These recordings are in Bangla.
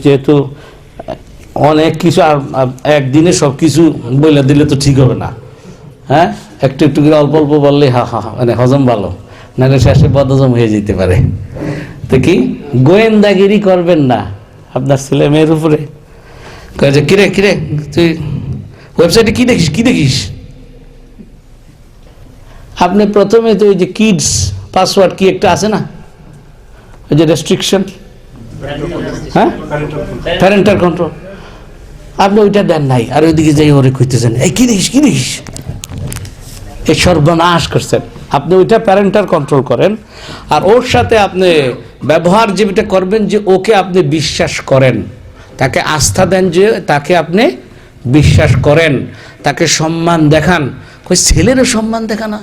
যেহেতু অনেক কিছু আর একদিনে সব কিছু বলে দিলে তো ঠিক হবে না, হ্যাঁ, একটু একটু করে অল্প অল্প বললে মানে হজম ভালো, নাহলে শেষে বদহজম হয়ে যেতে পারে। তো কি গোয়েন্দাগিরি করবেন না আপনার ছেলে মেয়ের উপরে। কিরে কিরে তুই ওয়েবসাইটে কি দেখিস কি দেখিস? আপনি প্রথমে তো ওই যে কিডস পাসওয়ার্ড কি একটা আছে না, ওই যে রেস্ট্রিকশন, হ্যাঁ, প্যারেন্টাল কন্ট্রোল, আপনি ওইটা দেন নাই, আর ওইদিকে যাই ওরে কইতেছেন এই কি দেখিস কি দেখিস, এই সর্বনাশ করছেন। আপনি ওইটা প্যারেন্টাল কন্ট্রোল করেন, আর ওর সাথে আপনি ব্যবহার যেটা করবেন যে ওকে আপনি বিশ্বাস করেন, তাকে আস্থা দেন, যে তাকে আপনি বিশ্বাস করেন, তাকে সম্মান দেখান। কই ছেলেরও সম্মান দেখা না,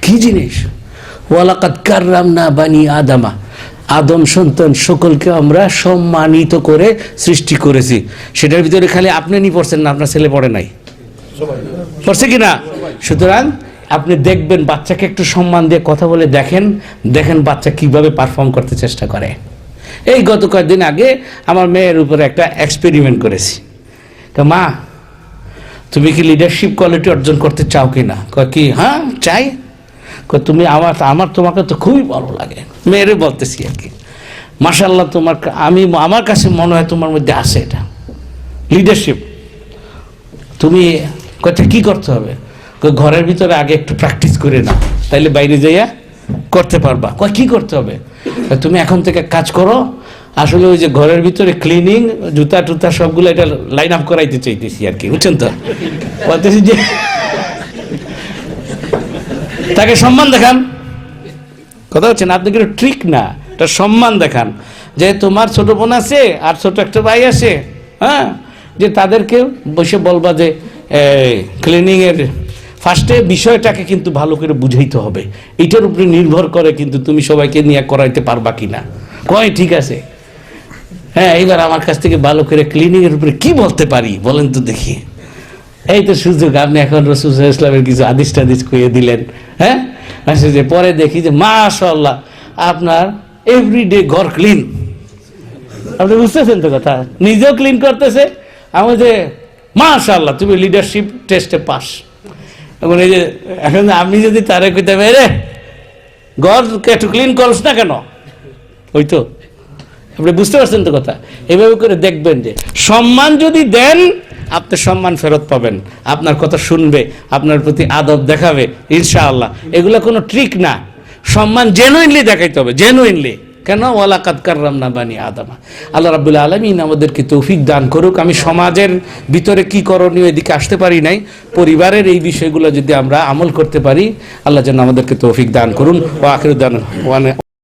কি জিনিস? ওয়ালাকাদ কাররামনা বানি আদামা, আদম সন্তান সকলকে আমরা সম্মানিত করে সৃষ্টি করেছি। সেটার ভিতরে খালি আপনি নি পড়ছেন না, আপনার ছেলে পড়ে নাই, পড়ছে কিনা? সুতরাং আপনি দেখবেন, বাচ্চাকে একটু সম্মান দিয়ে কথা বলে দেখেন, দেখেন বাচ্চা কিভাবে পারফর্ম করতে চেষ্টা করে। এই গত কয়েকদিন আগে আমার মেয়ের উপরে একটা এক্সপেরিমেন্ট করেছি। তো মা, তুমি কি লিডারশিপ কোয়ালিটি অর্জন করতে চাও কি না? কি হ্যাঁ চাই। তুমি আমার তোমাকে তো খুবই ভালো লাগে। মেয়েরে বলতেছি আর কি, মাশাআল্লাহ তোমার, আমার কাছে মনে হয় তোমার মধ্যে আছে এটা লিডারশিপ। তুমি কথা কি করতে হবে? ঘরের ভিতরে আগে একটু প্র্যাকটিস করে নাও, তাইলে বাইরে যাইয়া করতে পারবা। কি করতে হবে? তুমি এখন থেকে কাজ করো, আসলে ওই যে ঘরের ভিতরে ক্লিনিং, জুতা টুতা সবগুলো এটা লাইন আপ করাইতে চাইতেছি আর কি, বুঝছেন তো? বলতেছি যে তাকে সম্মান দেখান, কথা হচ্ছে না, আপনি কিন্তু ট্রিক না, এটা সম্মান দেখান। যে তোমার ছোট বোন আছে আর ছোট একটা ভাই আছে, হ্যাঁ, যে তাদেরকে বসে বলবা যে ক্লিনিং এর ফার্স্টে বিষয়টাকে কিন্তু ভালো করে বুঝাইতে হবে, এইটার উপরে নির্ভর করে কিন্তু তুমি সবাইকে নিয়ে করাইতে পারবা কিনা। কয় ঠিক আছে, হ্যাঁ, এইবার আমার কাছ থেকে ভালো করে ক্লিনিং এর উপরে কি বলতে পারি বলেন তো দেখি। এই তো সুযোগ, আপনি এখন রাসূল সাল্লাল্লাহু আলাইহি ওয়াসাল্লামের কিছু হাদিস টাদিস কইয়ে দিলেন, হ্যাঁ, যে পরে দেখি যে মাশাআল্লাহ আপনার এভরিডে ঘর ক্লিন। আপনি বুঝতেছেন তো কথা, নিজেও ক্লিন করতেছে, আমি যে মাশাআল্লাহ তুমি লিডারশিপ টেস্টে পাস। এখন এই যে এখন আমি যদি তারে কইতে পারি রে ঘরকে একটু ক্লিন করস না কেন, ওই তো আপনি বুঝতে পারছেন তো কথা। এভাবে করে দেখবেন যে সম্মান যদি দেন আপনি সম্মান ফেরত পাবেন, আপনার কথা শুনবে, আপনার প্রতি আদব দেখাবে ইনশাআল্লাহ। এগুলো কোনো ট্রিক না, সম্মান জেনুইনলি দেখাইতে হবে, জেনুইনলি। কেন? ওয়ালাকাদ কাররামনা বানি আদামা। আল্লাহ রাব্বুল আলামিন আমাদেরকে তৌফিক দান করুক। আমি সমাজের ভিতরে কি করণীয় এদিকে আসতে পারি নাই, পরিবারের এই বিষয়গুলো যদি আমরা আমল করতে পারি, আল্লাহ যেন আমাদেরকে তৌফিক দান করুন। ওয়া আখিরু দাওয়ানা